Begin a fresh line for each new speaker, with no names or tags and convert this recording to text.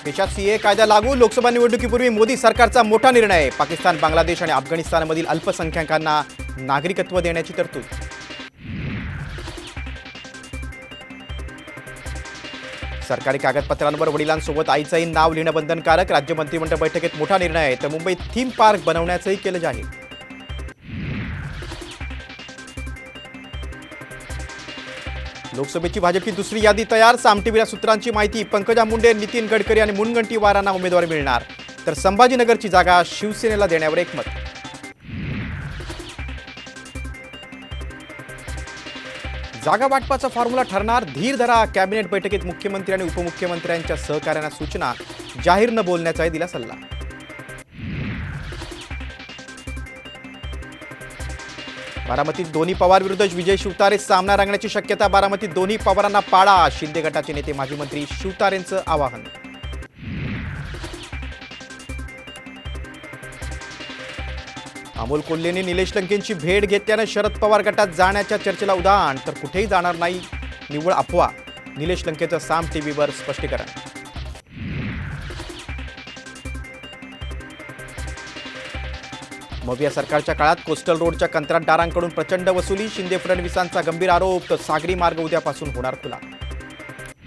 देशात सीए कायदा लागू, लोकसभा निवडणुकीपूर्वी मोदी सरकारचा मोठा निर्णय। पाकिस्तान, बांगलादेश आणि अफगाणिस्तानमधील अल्पसंख्याकांना नागरिकत्व देण्याची तरतूद। सरकारी कागदपत्रांवर वडिलांसोबत आईचंही नाव लिहिणं बंधनकारक, राज्य मंत्रिमंडळ बैठकीत मोठा निर्णय। तर मुंबईत थीम पार्क बनवण्याचंही केलं जाहीर। लोकसभेची भाजपची दुसरी यादी तयार, साम टीव्हीला सूत्रांची माहिती। पंकजा मुंडे, नितीन गडकरी आणि मुनगंटीवारांना उमेदवारी मिळणार, तर संभाजीनगरची जागा शिवसेनेला देण्यावर एकमत। जागा वाटपाचा फॉर्म्युला ठरणार, धीर धरा। कॅबिनेट बैठकीत मुख्यमंत्री आणि उपमुख्यमंत्र्यांच्या सहकार्यांना सूचना, जाहीर न बोलण्याचाही दिला सल्ला। बारामतीत दोन्ही पवार विरुद्ध विजय शिवतारे सामना रंगण्याची शक्यता। बारामतीत दोन्ही पवारांना पाडा, शिंदे गटाचे नेते माजी मंत्री शिवतारेंचं आवाहन। अमोल कोल्हेंनी निलेश लंकेंची भेट घेतल्याने शरद पवार गटात जाण्याच्या चर्चेला उधाण, तर कुठेही जाणार नाही, निव्वळ अफवा। निलेश लंकेचं साम टीव्हीवर स्पष्टीकरण। मविया सरकारच्या काळात कोस्टल रोडच्या कंत्राटदारांकडून प्रचंड वसुली, शिंदे फडणवीसांचा गंभीर आरोप। तर सागरी मार्ग उद्यापासून होणार खुला।